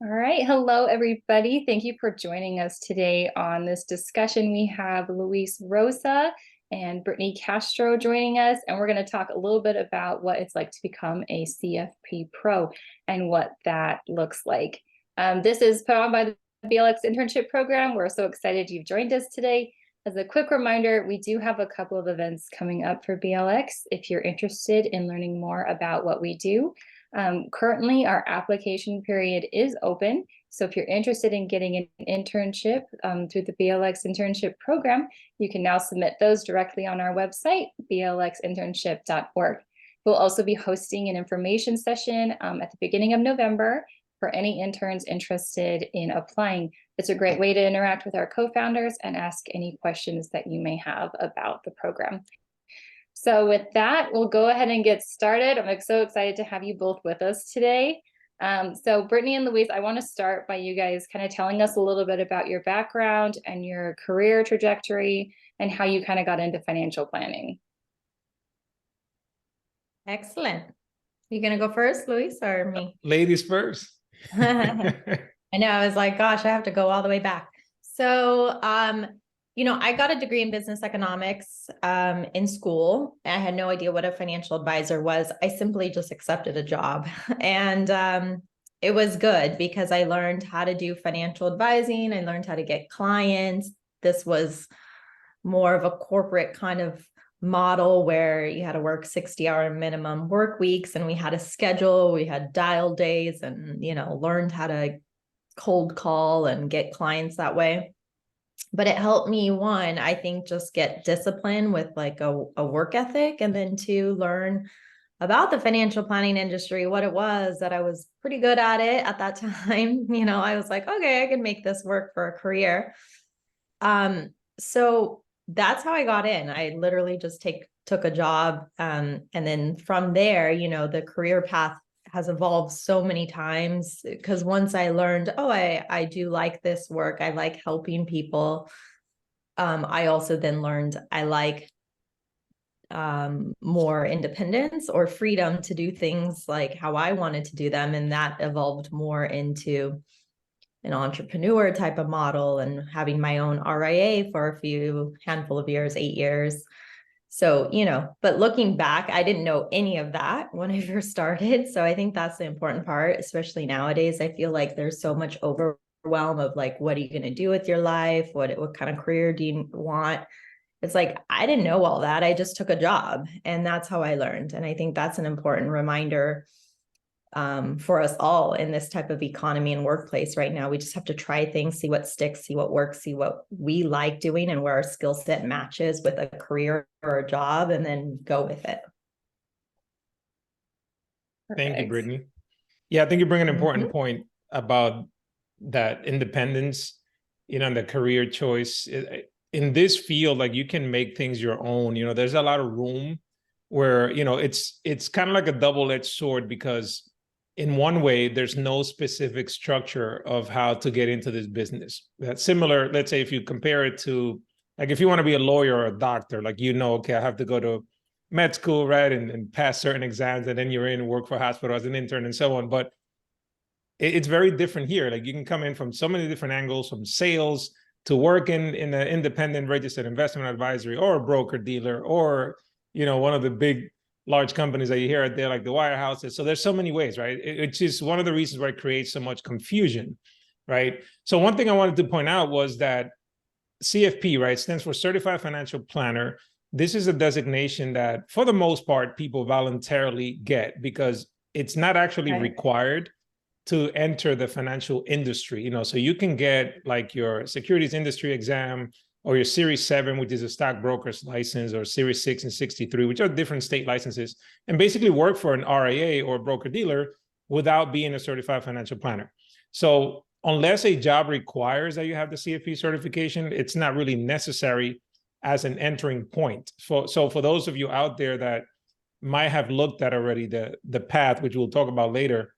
All right. Hello, everybody. Thank you for joining us today on this discussion. We have Luis Rosa and Brittney Castro joining us, and we're going to talk a little bit about what it's like to become a CFP Pro and what that looks like. This is put on by the BLX internship program. We're so excited you've joined us today. As a quick reminder, we do have a couple of events coming up for BLX if you're interested in learning more about what we do. Currently, our application period is open. So if you're interested in getting an internship through the BLX internship program, you can now submit those directly on our website, blxinternship.org. We'll also be hosting an information session at the beginning of November for any interns interested in applying. It's a great way to interact with our co-founders and ask any questions that you may have about the program. So with that, we'll go ahead and get started. I'm so excited to have you both with us today. So Brittney and Luis, I want to start by you guys kind of telling us a little bit about your background and your career trajectory and how you kind of got into financial planning. Excellent. You gonna go first, Luis, or me? Ladies first. I know, I was like, gosh, I have to go all the way back. So, I got a degree in business economics in school. I had no idea what a financial advisor was. I simply just accepted a job. And it was good because I learned how to do financial advising. I learned how to get clients. This was more of a corporate kind of model where you had to work 60-hour minimum work weeks, and we had a schedule, we had dial days, and learned how to cold call and get clients that way. But it helped me, one, I think, just get discipline with like a work ethic, and then two, learn about the financial planning industry, what it was, that I was pretty good at it at that time. I was like, okay, I can make this work for a career. So that's how I got in. I literally just took a job. And then from there, the career path has evolved so many times, because once I learned, I do like this work, I like helping people. I also then learned I like more independence or freedom to do things like how I wanted to do them. And that evolved more into an entrepreneur type of model and having my own RIA for a handful of years, 8 years. So, but looking back, I didn't know any of that when I first started. So I think that's the important part, especially nowadays. I feel like there's so much overwhelm of like, what are you going to do with your life? What kind of career do you want? It's like, I didn't know all that. I just took a job, and that's how I learned. And I think that's an important reminder for us all in this type of economy and workplace right now. We just have to try things, see what sticks, see what works, see what we like doing and where our skill set matches with a career or a job, and then go with it. Thank you, Brittney. Yeah, I think you bring an important point about that independence, and the career choice. In this field, like, you can make things your own. There's a lot of room where, it's kind of like a double-edged sword, because in one way, there's no specific structure of how to get into this business. That's similar, let's say, if you compare it to, like, if you want to be a lawyer or a doctor, like, okay, I have to go to med school, right, and pass certain exams, and then you're in and work for a hospital as an intern and so on. But it's very different here. Like, you can come in from so many different angles, from sales to work in an independent registered investment advisory, or a broker dealer, or, one of the big large companies that you hear out there, like the wirehouses. So there's so many ways, right? It's just one of the reasons why it creates so much confusion, right? So one thing I wanted to point out was that CFP, right, stands for Certified Financial Planner. This is a designation that, for the most part, people voluntarily get, because it's not actually required to enter the financial industry. So you can get like your securities industry exam, or your Series 7, which is a stockbroker's license, or Series 6 and 63, which are different state licenses, and basically work for an RIA or a broker-dealer without being a certified financial planner. So unless a job requires that you have the CFP certification, it's not really necessary as an entering point. So for those of you out there that might have looked at already the path, which we'll talk about later,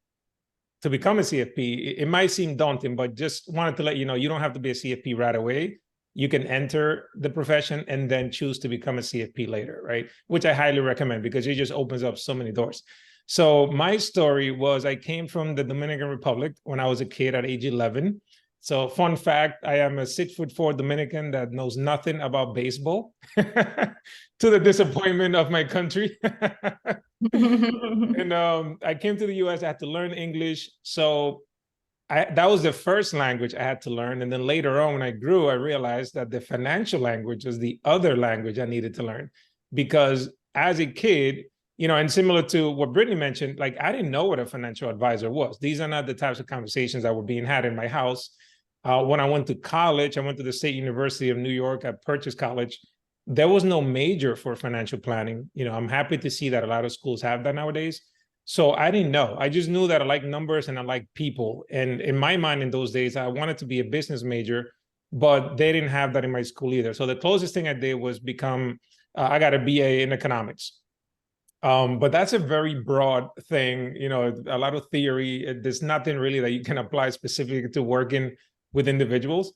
to become a CFP, it might seem daunting, but just wanted to let you know, you don't have to be a CFP right away. You can enter the profession and then choose to become a CFP later, right? Which I highly recommend, because it just opens up so many doors. So my story was I came from the Dominican Republic when I was a kid at age 11. So fun fact, I am a 6'4" Dominican that knows nothing about baseball to the disappointment of my country. And I came to the US, I had to learn English. So that was the first language I had to learn. And then later on, when I grew, I realized that the financial language was the other language I needed to learn. Because as a kid, and similar to what Brittney mentioned, like I didn't know what a financial advisor was. These are not the types of conversations that were being had in my house. When I went to college, I went to the State University of New York at Purchase College. There was no major for financial planning. I'm happy to see that a lot of schools have that nowadays. So I didn't know. I just knew that I like numbers and I like people. And in my mind in those days, I wanted to be a business major, but they didn't have that in my school either. So the closest thing I did was I got a BA in economics. But that's a very broad thing, a lot of theory. There's nothing really that you can apply specifically to working with individuals.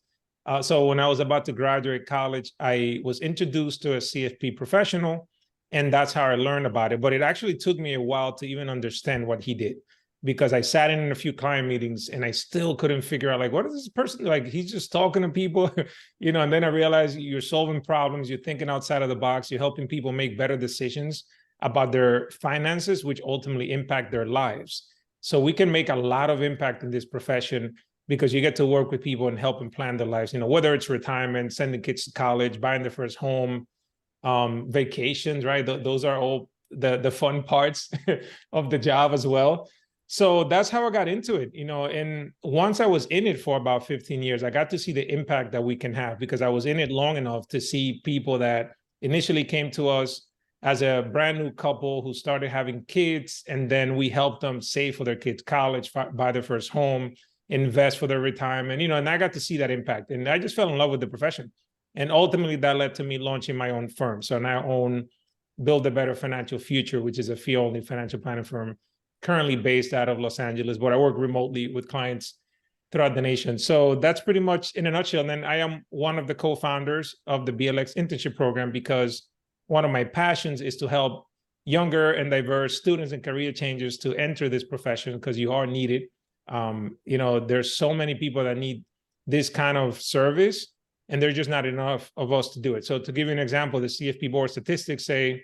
So when I was about to graduate college, I was introduced to a CFP professional, and that's how I learned about it. But it actually took me a while to even understand what he did, because I sat in a few client meetings and I still couldn't figure out, like, what is this person like? He's just talking to people, and then I realized you're solving problems, you're thinking outside of the box, you're helping people make better decisions about their finances, which ultimately impact their lives. So we can make a lot of impact in this profession because you get to work with people and help them plan their lives, whether it's retirement, sending kids to college, buying their first home, vacations, right? Those are all the fun parts of the job as well. So that's how I got into it, and once I was in it for about 15 years, I got to see the impact that we can have, because I was in it long enough to see people that initially came to us as a brand new couple who started having kids, and then we helped them save for their kids' college, buy their first home, invest for their retirement, and I got to see that impact. And I just fell in love with the profession. And ultimately that led to me launching my own firm. So now I own Build a Better Financial Future, which is a fee-only financial planning firm currently based out of Los Angeles, but I work remotely with clients throughout the nation. So that's pretty much in a nutshell. And then I am one of the co-founders of the BLX internship program, because one of my passions is to help younger and diverse students and career changers to enter this profession, because you are needed. There's so many people that need this kind of service, and there's just not enough of us to do it. So to give you an example, the CFP board statistics say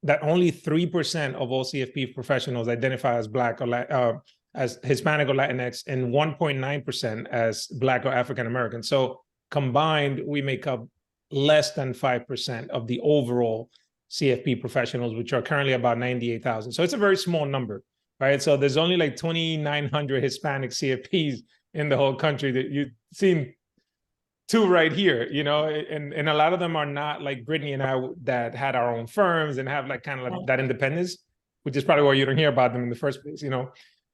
that only 3% of all CFP professionals identify as Black or as Hispanic or Latinx, and 1.9% as Black or African American. So combined, we make up less than 5% of the overall CFP professionals, which are currently about 98,000. So it's a very small number, right? So there's only like 2,900 Hispanic CFPs in the whole country. That you've seen two right here, and a lot of them are not like Brittney and I that had our own firms and have like kind of like that independence, which is probably why you don't hear about them in the first place,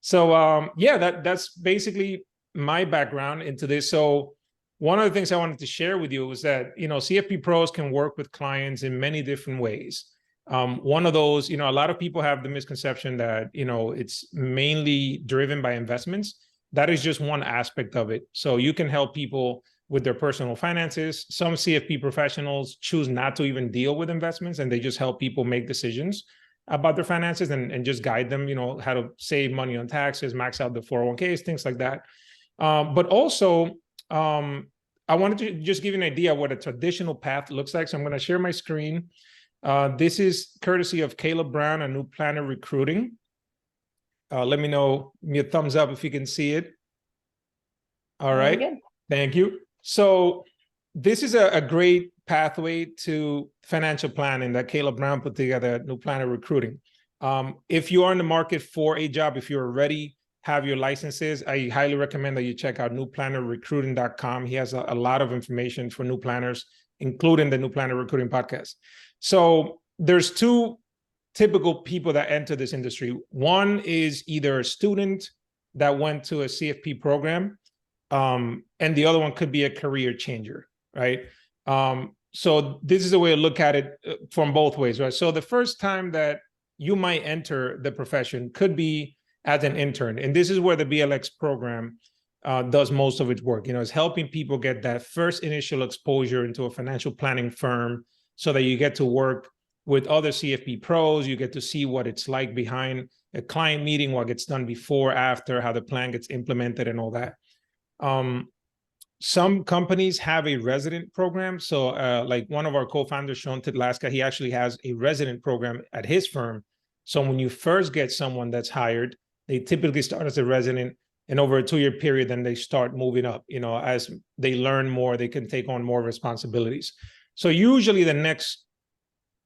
So that's basically my background into this. So one of the things I wanted to share with you was that, CFP pros can work with clients in many different ways. One of those, a lot of people have the misconception that, it's mainly driven by investments. That is just one aspect of it. So you can help people with their personal finances. Some CFP professionals choose not to even deal with investments, and they just help people make decisions about their finances and just guide them, how to save money on taxes, max out the 401ks, things like that. But also, I wanted to just give you an idea of what a traditional path looks like. So I'm going to share my screen. This is courtesy of Caleb Brown and New Planner Recruiting. Let me know, give me a thumbs up if you can see it. All right. Thank you. So this is a great pathway to financial planning that Caleb Brown put together at New Planner Recruiting. If you are in the market for a job, if you're already have your licenses, I highly recommend that you check out newplannerrecruiting.com. He has a lot of information for new planners, including the New Planner Recruiting podcast. So there's two typical people that enter this industry. One is either a student that went to a CFP program, and the other one could be a career changer, right? So this is a way to look at it from both ways, right? So the first time that you might enter the profession could be as an intern. And this is where the BLX program does most of its work. It's helping people get that first initial exposure into a financial planning firm so that you get to work with other CFP pros. You get to see what it's like behind a client meeting, what gets done before, after, how the plan gets implemented and all that. Some companies have a resident program. So like one of our co-founders, Sean Tidlaska, he actually has a resident program at his firm. So when you first get someone that's hired, they typically start as a resident, and over a 2-year period, then they start moving up. As they learn more, they can take on more responsibilities. So usually the next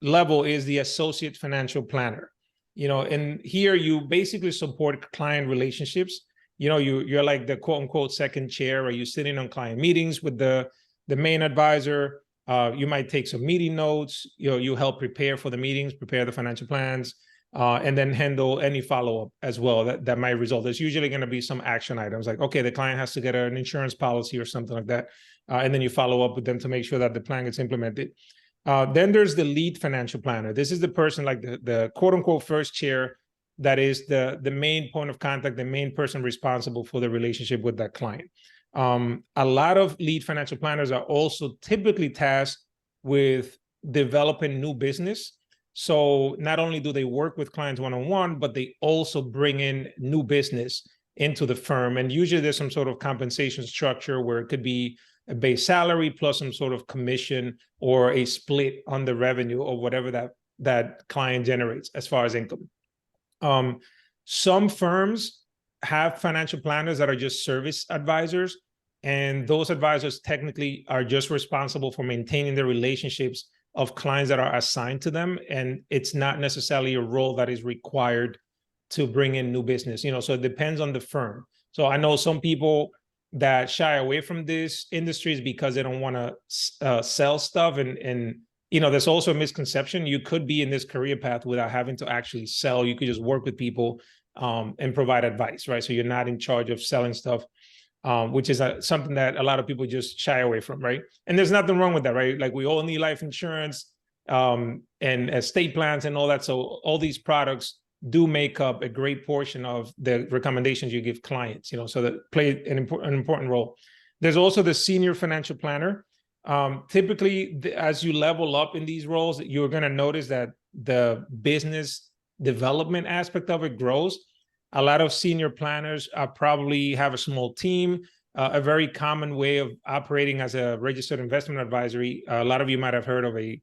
level is the associate financial planner. And here you basically support client relationships. You're like the quote unquote second chair, or you sitting on client meetings with the main advisor. You might take some meeting notes. You help prepare for the meetings, prepare the financial plans, and then handle any follow-up as well that might result. There's usually going to be some action items like, okay, the client has to get an insurance policy or something like that. And then you follow up with them to make sure that the plan gets implemented. Then there's the lead financial planner. This is the person like the quote unquote first chair, that is the main point of contact, the main person responsible for the relationship with that client. A lot of lead financial planners are also typically tasked with developing new business. So not only do they work with clients one-on-one, but they also bring in new business into the firm. And usually there's some sort of compensation structure where it could be a base salary plus some sort of commission or a split on the revenue or whatever that client generates as far as income. Some firms have financial planners that are just service advisors, and those advisors technically are just responsible for maintaining the relationships of clients that are assigned to them, and it's not necessarily a role that is required to bring in new business. So it depends on the firm. So I know some people that shy away from this industries because they don't want to sell stuff, and there's also a misconception. You could be in this career path without having to actually sell. You could just work with people and provide advice, right? So you're not in charge of selling stuff, which is something that a lot of people just shy away from, right? And there's nothing wrong with that, right? Like we all need life insurance and estate plans and all that. So all these products do make up a great portion of the recommendations you give clients, so that play an important role. There's also the senior financial planner. Typically, as you level up in these roles, you're going to notice that the business development aspect of it grows. A lot of senior planners probably have a small team. A very common way of operating as a registered investment advisory, a lot of you might have heard of a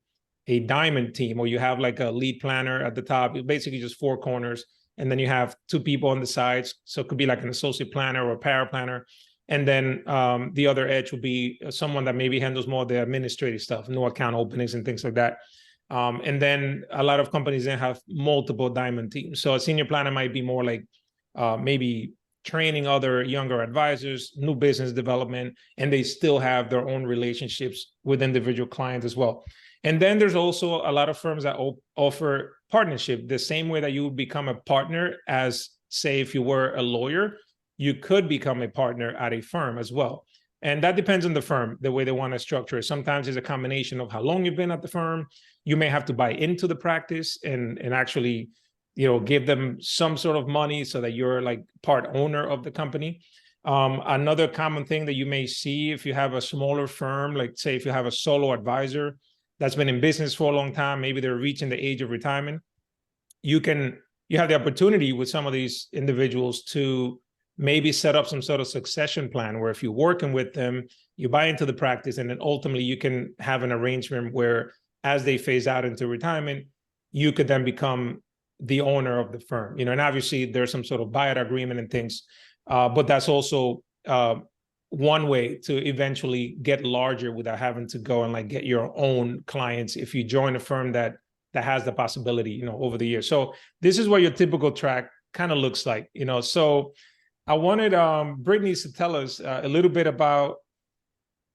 diamond team, where you have like a lead planner at the top. It's basically just 4 corners, and then you have 2 people on the sides. So it could be like an associate planner or a para planner. And then the other edge would be someone that maybe handles more of the administrative stuff, no account openings and things like that. And then a lot of companies then have multiple diamond teams. So a senior planner might be more like maybe training other younger advisors, new business development, and they still have their own relationships with individual clients as well. And then there's also a lot of firms that offer partnership, the same way that you would become a partner as, say, if you were a lawyer, you could become a partner at a firm as well. And that depends on the firm, the way they want to structure it. Sometimes it's a combination of how long you've been at the firm. You may have to buy into the practice and actually, give them some sort of money so that you're like part owner of the company. Another common thing that you may see if you have a smaller firm, like say if you have a solo advisor that's been in business for a long time, maybe they're reaching the age of retirement, you have the opportunity with some of these individuals to maybe set up some sort of succession plan where if you're working with them, you buy into the practice, and then ultimately you can have an arrangement where as they phase out into retirement, you could then become the owner of the firm. And obviously there's some sort of buyout agreement and things, but that's also one way to eventually get larger without having to go and like get your own clients if you join a firm that has the possibility, over the years. So this is what your typical track kind of looks like, So I wanted Brittney to tell us a little bit about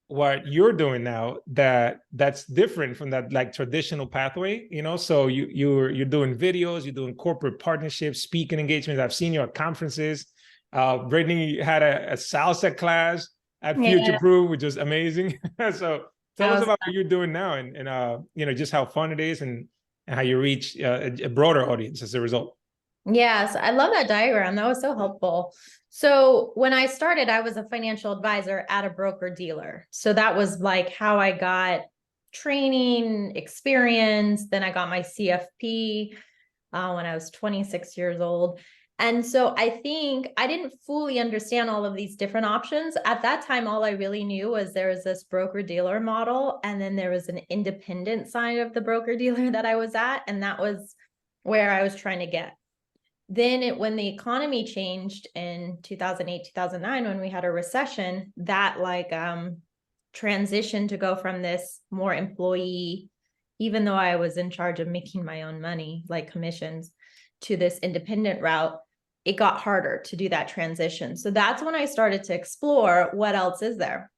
what you're doing now that's different from that like traditional pathway, So you're doing videos, you're doing corporate partnerships, speaking engagements. I've seen you at conferences. Brittney had a salsa class at Future Proof, which was amazing. So tell us about what you're doing now, and just how fun it is, and how you reach a broader audience as a result. Yes, I love that diagram. That was so helpful. So when I started, I was a financial advisor at a broker dealer. So that was like how I got training, experience. Then I got my CFP. when I was 26 years old. And so I think I didn't fully understand all of these different options. At that time, all I really knew was there was this broker-dealer model, and then there was an independent side of the broker-dealer that I was at, and that was where I was trying to get. Then when the economy changed in 2008, 2009, when we had a recession, that transition to go from this more employee, even though I was in charge of making my own money, like commissions, to this independent route, it got harder to do that transition. So that's when I started to explore what else is there.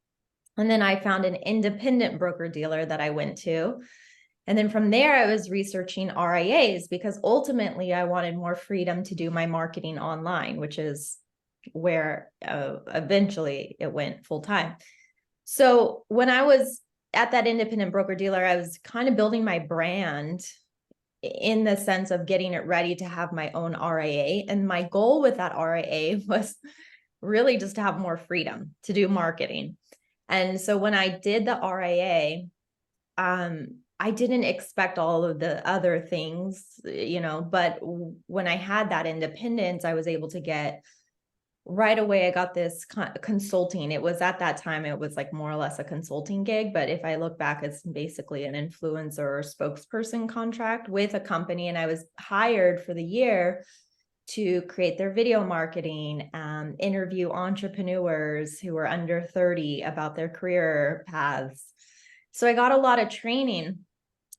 And then I found an independent broker dealer that I went to. And then from there, I was researching RIAs because ultimately I wanted more freedom to do my marketing online, which is where eventually it went full time. So when I was at that independent broker dealer, I was kind of building my brand in the sense of getting it ready to have my own RIA. And my goal with that RIA was really just to have more freedom to do marketing. And so when I did the RIA, I didn't expect all of the other things, but when I had that independence, I was able to get right away. I got this consulting. It was at that time, it was like more or less a consulting gig. But if I look back, it's basically an influencer or spokesperson contract with a company. And I was hired for the year to create their video marketing, interview entrepreneurs who were under 30 about their career paths. So I got a lot of training.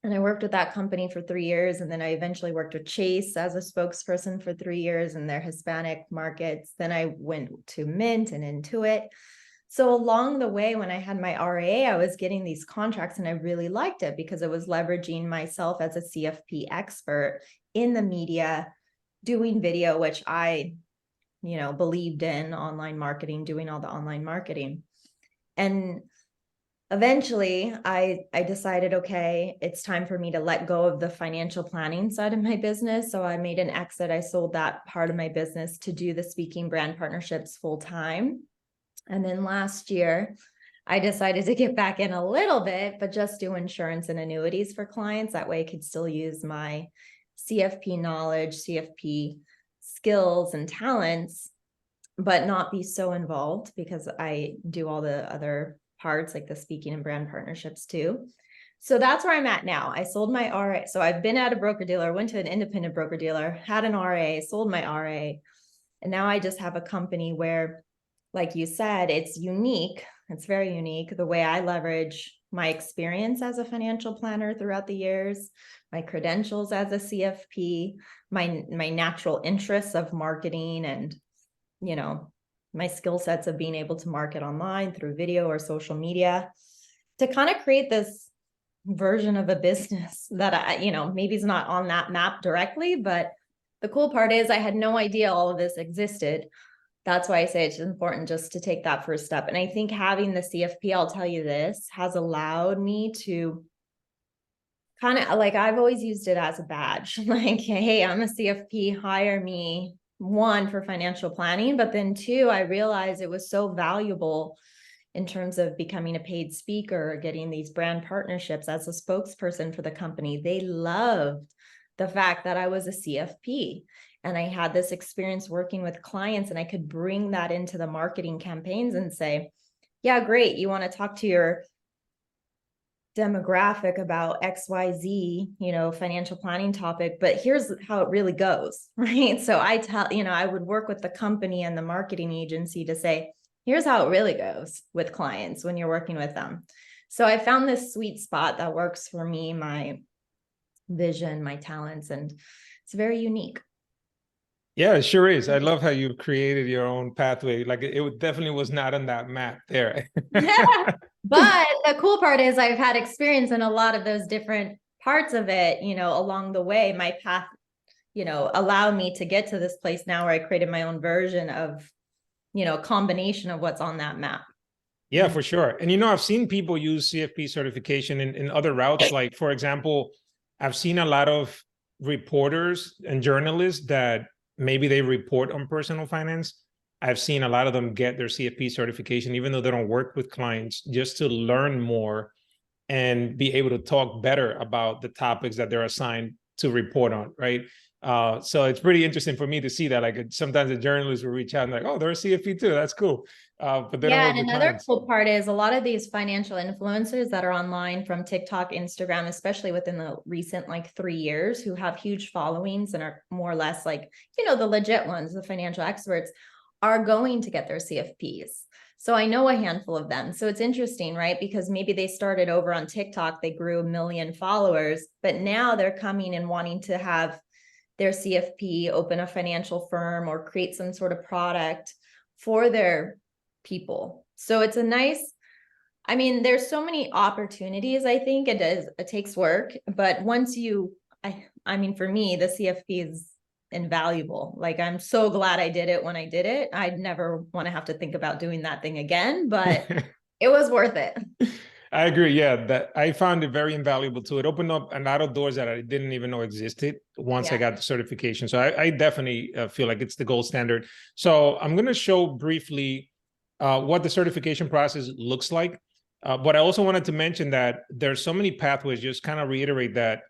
And I worked with that company for 3 years. And then I eventually worked with Chase as a spokesperson for 3 years in their Hispanic markets. Then I went to Mint and Intuit. So along the way, when I had my RIA, I was getting these contracts and I really liked it because it was leveraging myself as a CFP expert in the media, doing video, which I, believed in online marketing, doing all the online marketing. And eventually I decided, okay, it's time for me to let go of the financial planning side of my business. So I made an exit. I sold that part of my business to do the speaking brand partnerships full time. And then last year, I decided to get back in a little bit, but just do insurance and annuities for clients. That way I could still use my CFP knowledge, CFP skills and talents, but not be so involved because I do all the other parts like the speaking and brand partnerships too. So that's where I'm at now. I sold my RA. So I've been at a broker dealer, went to an independent broker dealer, had an RA, sold my RA. And now I just have a company where, like you said, it's unique. It's very unique. The way I leverage my experience as a financial planner throughout the years, my credentials as a CFP, my natural interests of marketing and, my skill sets of being able to market online through video or social media to kind of create this version of a business that maybe is not on that map directly, but the cool part is I had no idea all of this existed. That's why I say it's important just to take that first step. And I think having the CFP, I'll tell you this, has allowed me to kind of I've always used it as a badge. Like, hey, I'm a CFP, hire me. 1, for financial planning, but then 2, I realized it was so valuable in terms of becoming a paid speaker, getting these brand partnerships as a spokesperson for the company. They loved the fact that I was a CFP and I had this experience working with clients and I could bring that into the marketing campaigns and say, yeah, great. You want to talk to your demographic about XYZ, financial planning topic, but here's how it really goes, right? So I would work with the company and the marketing agency to say, here's how it really goes with clients when you're working with them. So I found this sweet spot that works for me, my vision, my talents, and it's very unique. Yeah, it sure is. I love how you created your own pathway. Like it definitely was not on that map there. But the cool part is I've had experience in a lot of those different parts of it, along the way. My path, allowed me to get to this place now where I created my own version of, a combination of what's on that map. Yeah, for sure. And, I've seen people use CFP certification in other routes. Like, for example, I've seen a lot of reporters and journalists that maybe they report on personal finance. I've seen a lot of them get their CFP certification, even though they don't work with clients, just to learn more and be able to talk better about the topics that they're assigned to report on, right? So it's pretty interesting for me to see that. Like sometimes the journalists will reach out and like, oh, they're a CFP too. That's cool. But they don't Yeah, work and with another clients. cool part is a lot of these financial influencers that are online from TikTok, Instagram, especially within the recent like 3 years, who have huge followings and are more or less like, you know, the legit ones, the financial experts, are going to get their CFPs. So I know a handful of them. So it's interesting, right? Because maybe they started over on TikTok, they grew 1 million followers, but now they're coming and wanting to have their CFP, open a financial firm, or create some sort of product for their people. So it's a nice, I mean, there's so many opportunities. I think it takes work, but once you, I mean, for me, the CFP is invaluable. Like, I'm so glad I did it when I did it. I'd never want to have to think about doing that thing again, but it was worth it. I agree. Yeah, that I found it very invaluable too. It opened up a lot of doors that I didn't even know existed once I got the certification. So I definitely feel like it's the gold standard. So I'm going to show briefly what the certification process looks like. But I also wanted to mention that there's so many pathways, just kind of reiterate that.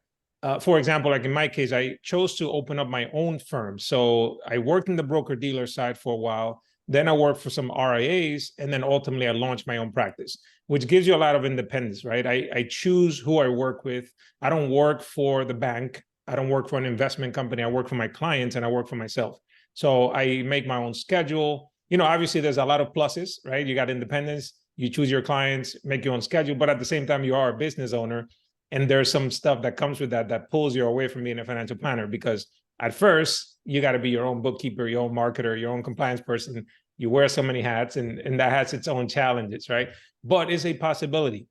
For example, like in my case, I chose to open up my own firm. So I worked in the broker-dealer side for a while. Then I worked for some RIAs, and then ultimately I launched my own practice, which gives you a lot of independence, right? I choose who I work with. I don't work for the bank. I don't work for an investment company. I work for my clients and I work for myself. So I make my own schedule. You know, obviously there's a lot of pluses, right? You got independence, you choose your clients, make your own schedule, but at the same time, you are a business owner. And there's some stuff that comes with that that pulls you away from being a financial planner, because at first you got to be your own bookkeeper, your own marketer, your own compliance person. You wear so many hats, and that has its own challenges, right? But it's a possibility.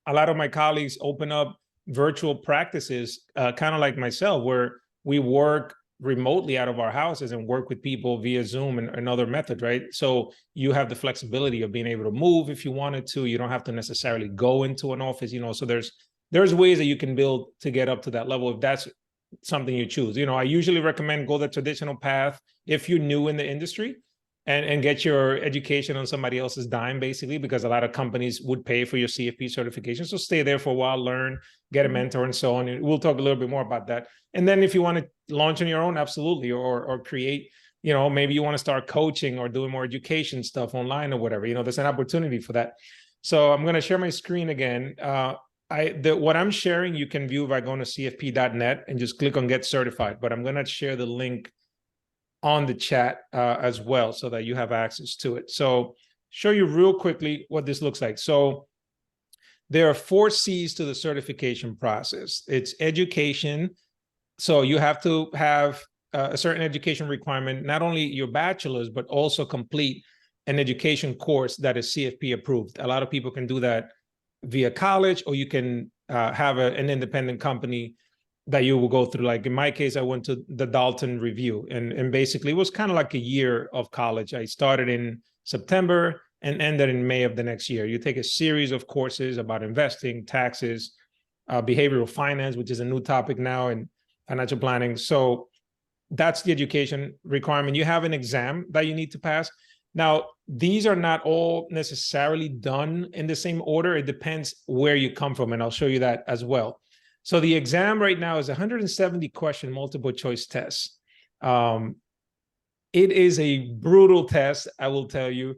A lot of my colleagues open up virtual practices, kind of like myself, where we work remotely out of our houses and work with people via Zoom and other methods, right? So you have the flexibility of being able to move if you wanted to. You don't have to necessarily go into an office, you know. So there's ways that you can build to get up to that level if that's something you choose. You know, I usually recommend go the traditional path if you're new in the industry, and get your education on somebody else's dime, basically, because a lot of companies would pay for your CFP certification. So stay there for a while, learn, get a mentor, and so on. And we'll talk a little bit more about that. And then if you want to launch on your own, absolutely, or create, you know, maybe you want to start coaching or doing more education stuff online or whatever, you know, there's an opportunity for that. So I'm going to share my screen again. What I'm sharing, you can view by going to cfp.net and just click on get certified. But I'm going to share the link on the chat as well, so that you have access to it. So show you real quickly what this looks like. So there are 4 C's to the certification process. It's education. So you have to have a certain education requirement, not only your bachelor's, but also complete an education course that is CFP approved. A lot of people can do that via college, or you can have an independent company that you will go through. Like in my case, I went to the Dalton Review, and basically it was kind of like a year of college. I started in September and ended in May of the next year. You take a series of courses about investing, taxes, behavioral finance, which is a new topic now in financial planning. So that's the education requirement. You have an exam that you need to pass. Now, these are not all necessarily done in the same order. It depends where you come from, and I'll show you that as well. So the exam right now is 170 question multiple choice test. It is a brutal test, I will tell you.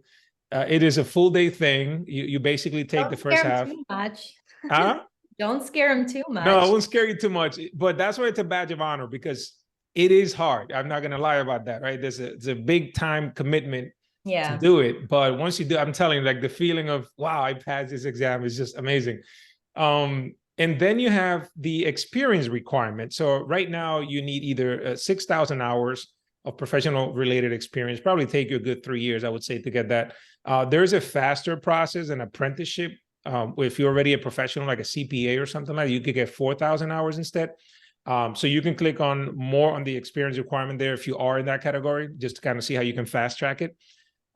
It is a full day thing. You basically take the first half. Too much. Huh? Don't scare them too much. No, I won't scare you too much, but that's why it's a badge of honor, because it is hard. I'm not going to lie about that, right? It's a big time commitment to do it. But once you do, I'm telling you, like the feeling of, wow, I passed this exam is just amazing. And then you have the experience requirement. So right now you need either 6,000 hours of professional related experience, probably take you a good 3 years, I would say, to get that. There's a faster process, an apprenticeship. If you're already a professional, like a CPA or something like that, you could get 4,000 hours instead. So you can click on more on the experience requirement there if you are in that category, just to kind of see how you can fast track it.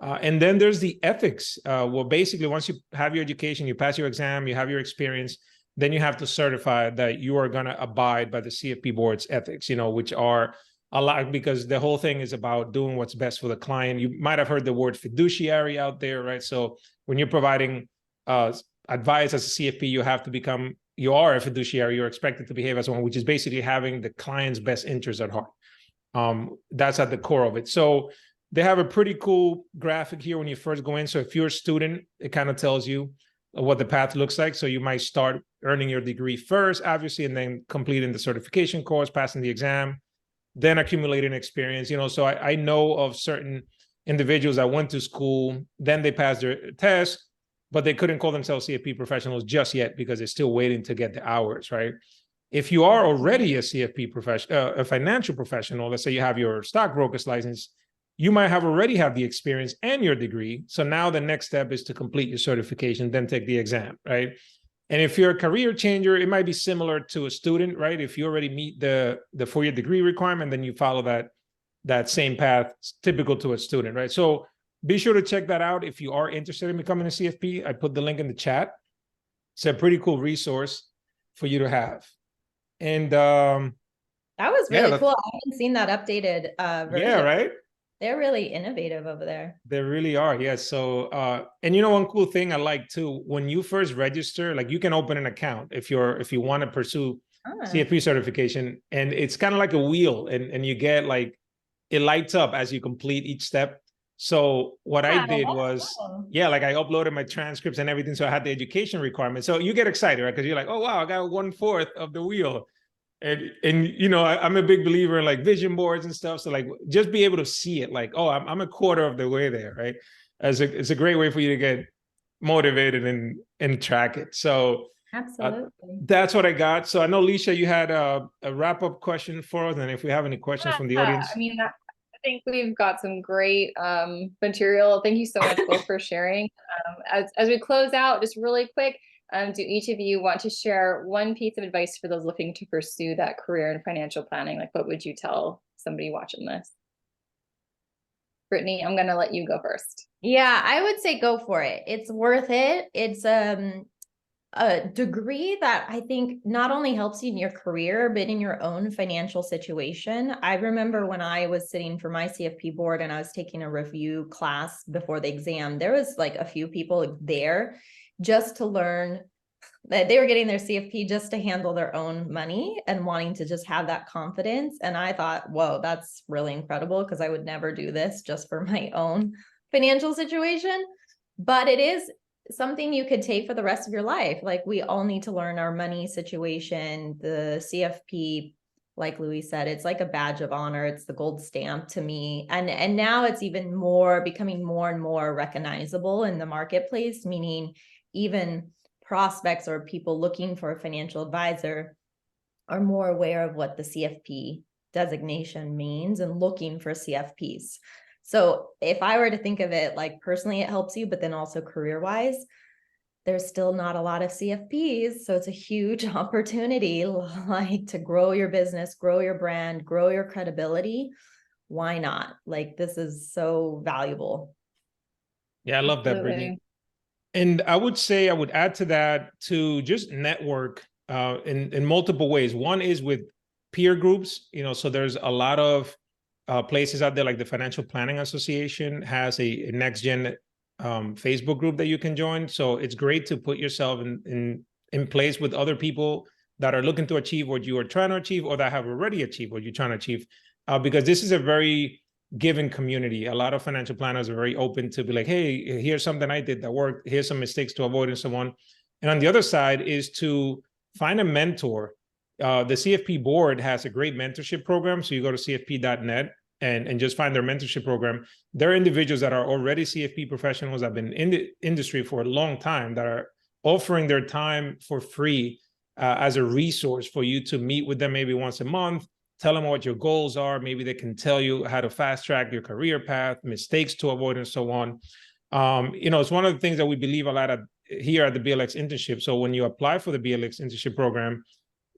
And then there's the ethics. Well, basically, once you have your education, you pass your exam, you have your experience, then you have to certify that you are going to abide by the CFP board's ethics, you know, which are a lot, because the whole thing is about doing what's best for the client. You might have heard the word fiduciary out there, right? So when you're providing advice as a CFP, you have to become you are a fiduciary, you're expected to behave as one, which is basically having the client's best interest at heart. That's at the core of it. So they have a pretty cool graphic here when you first go in. So if you're a student, it kind of tells you what the path looks like. So you might start earning your degree first, obviously, and then completing the certification course, passing the exam, then accumulating experience. So I know of certain individuals that went to school, then they passed their test, but they couldn't call themselves CFP professionals just yet because they're still waiting to get the hours, right? If you are already a CFP professional, a financial professional, let's say you have your stockbroker's license, you might have already have the experience and your degree. So now the next step is to complete your certification, then take the exam, right? And if you're a career changer, it might be similar to a student, right? If you already meet the 4-year degree requirement, then you follow that same path, typical to a student, right? So be sure to check that out if you are interested in becoming a CFP. I put the link in the chat. It's a pretty cool resource for you to have. And that was really cool. I haven't seen that updated version. Yeah, right? They're really innovative over there. They really are, yes. So, and one cool thing I like too, when you first register, like you can open an account if you want to pursue CFP certification, and it's kind of like a wheel, and you get like, it lights up as you complete each step. So what I did was, like I uploaded my transcripts and everything. So I had the education requirement. So you get excited, right? Because you're like, oh, wow, I got 1/4 of the wheel. And I'm a big believer in like vision boards and stuff. So like just be able to see it like, oh, I'm 1/4 of the way there, right? It's a great way for you to get motivated and track it. So absolutely. That's what I got. So I know, Leisha, you had a wrap-up question for us. And if we have any questions from the audience. I mean, I think we've got some great material. Thank you so much both for sharing. As we close out, just really quick, do each of you want to share one piece of advice for those looking to pursue that career in financial planning? Like, what would you tell somebody watching this? Brittney, I'm going to let you go first. Yeah, I would say go for it. It's worth it. It's a degree that I think not only helps you in your career, but in your own financial situation. I remember when I was sitting for my CFP board and I was taking a review class before the exam, there was like a few people there just to learn that they were getting their CFP just to handle their own money and wanting to just have that confidence. And I thought, whoa, that's really incredible, because I would never do this just for my own financial situation. But it is something you could take for the rest of your life. Like, we all need to learn our money situation. The CFP, like Luis said, it's like a badge of honor. It's the gold stamp to me. And now it's even more becoming more and more recognizable in the marketplace, meaning even prospects or people looking for a financial advisor are more aware of what the CFP designation means and looking for CFPs. So if I were to think of it, like personally, it helps you, but then also career-wise, there's still not a lot of CFPs. So it's a huge opportunity, like, to grow your business, grow your brand, grow your credibility. Why not? Like, this is so valuable. Yeah, I love that, Brittney. And I would say I would add to that to just network in multiple ways. One is with peer groups, so there's a lot of places out there, like the Financial Planning Association has a next gen Facebook group that you can join. So it's great to put yourself in place with other people that are looking to achieve what you are trying to achieve, or that have already achieved what you're trying to achieve, because this is a very giving community. A lot of financial planners are very open to be like, hey, here's something I did that worked. Here's some mistakes to avoid and so on. And on the other side is to find a mentor. The CFP board has a great mentorship program. So you go to cfp.net and just find their mentorship program. There are individuals that are already CFP professionals that have been in the industry for a long time that are offering their time for free as a resource for you to meet with them maybe once a month. Tell them what your goals are. Maybe they can tell you how to fast track your career path, mistakes to avoid, and so on. It's one of the things that we believe a lot of here at the BLX internship. So when you apply for the BLX internship program,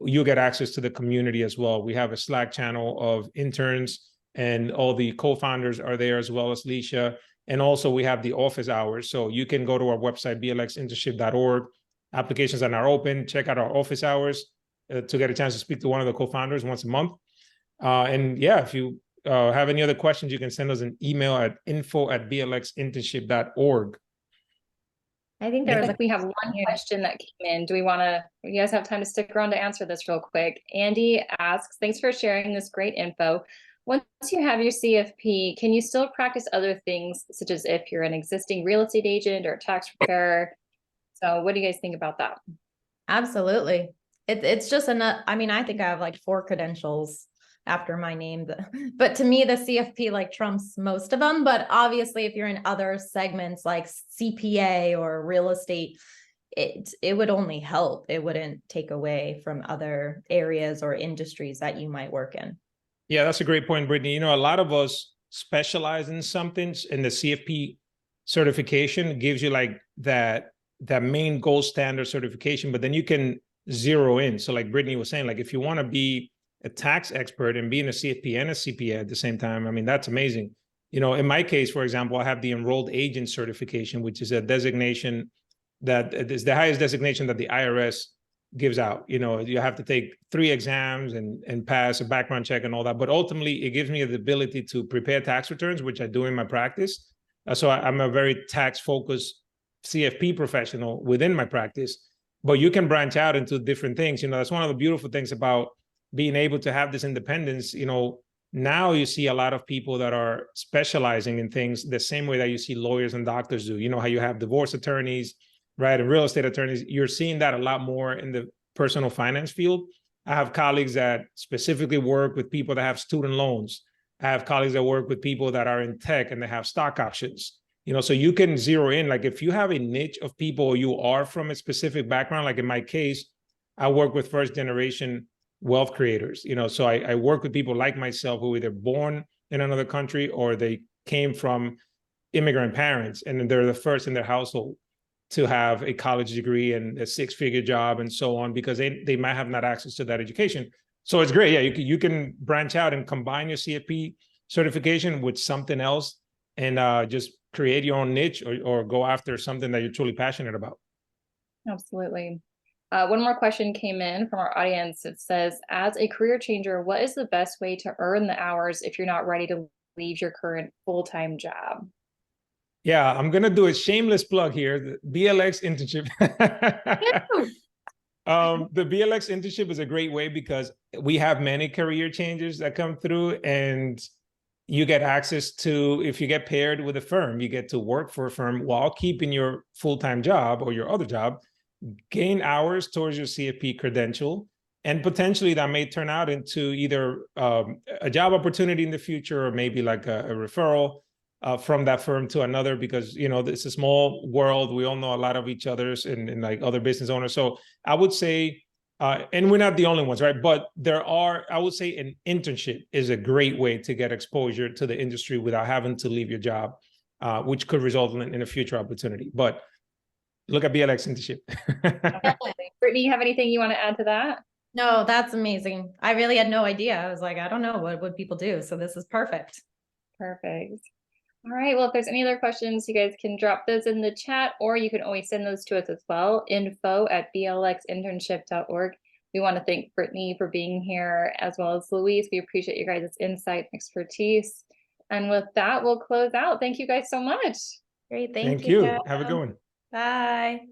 you get access to the community as well. We have a Slack channel of interns, and all the co-founders are there, as well as Leisha. And also we have the office hours. So you can go to our website, blxinternship.org. Applications are now open. Check out our office hours to get a chance to speak to one of the co-founders once a month. And yeah, if you have any other questions, you can send us an email at info@blxinternship.org. I think there Looks was like we have one Yeah. question that came in. Do we want to, you guys have time to stick around to answer this real quick? Andy asks, thanks for sharing this great info. Once you have your CFP, can you still practice other things, such as if you're an existing real estate agent or a tax preparer? So what do you guys think about that? Absolutely. It's just enough. I mean, I think I have like 4 credentials after my name, but to me, the CFP like trumps most of them. But obviously, if you're in other segments like CPA or real estate, it would only help. It wouldn't take away from other areas or industries that you might work in. Yeah, that's a great point, Brittany. You know, a lot of us specialize in something, and the CFP certification gives you like that main gold standard certification, but then you can zero in. So like Brittany was saying, like if you want to be a tax expert and being a CFP and a CPA at the same time, I mean, that's amazing. You know, in my case, for example, I have the enrolled agent certification, which is a designation that is the highest designation that the IRS gives out. You know, you have to take 3 exams and pass a background check and all that. But ultimately, it gives me the ability to prepare tax returns, which I do in my practice. So I'm a very tax-focused CFP professional within my practice. But you can branch out into different things. You know, that's one of the beautiful things about being able to have this independence. You know, now you see a lot of people that are specializing in things the same way that you see lawyers and doctors do. You know, how you have divorce attorneys, right, and real estate attorneys. You're seeing that a lot more in the personal finance field. I have colleagues that specifically work with people that have student loans. I have colleagues that work with people that are in tech and they have stock options. You know, so you can zero in, like if you have a niche of people, you are from a specific background, like in my case, I work with first generation wealth creators, you know, so I work with people like myself who were either born in another country or they came from immigrant parents and they're the first in their household to have a college degree and a 6-figure job and so on, because they might have not access to that education. So it's great. Yeah, you can branch out and combine your CFP certification with something else and just create your own niche or go after something that you're truly passionate about. Absolutely. One more question came in from our audience. It says, as a career changer, what is the best way to earn the hours if you're not ready to leave your current full-time job? Yeah, I'm going to do a shameless plug here. The BLX internship. The BLX internship is a great way because we have many career changes that come through, and you get access to, if you get paired with a firm, you get to work for a firm while keeping your full-time job or your other job, gain hours towards your CFP credential, and potentially that may turn out into either a job opportunity in the future or maybe like a referral from that firm to another, because, you know, it's a small world. We all know a lot of each other's and like other business owners. So I would say, and we're not the only ones, right? But there are, I would say an internship is a great way to get exposure to the industry without having to leave your job, which could result in a future opportunity. But look at BLX internship. Brittney, you have anything you want to add to that? No, that's amazing. I really had no idea. I was like, I don't know, what would people do? So this is perfect. Perfect. All right. Well, if there's any other questions, you guys can drop those in the chat, or you can always send those to us as well. info@blxinternship.org. We want to thank Brittney for being here, as well as Luis. We appreciate your guys' insight and expertise. And with that, we'll close out. Thank you guys so much. Great. Thank you. Have a good one. Bye.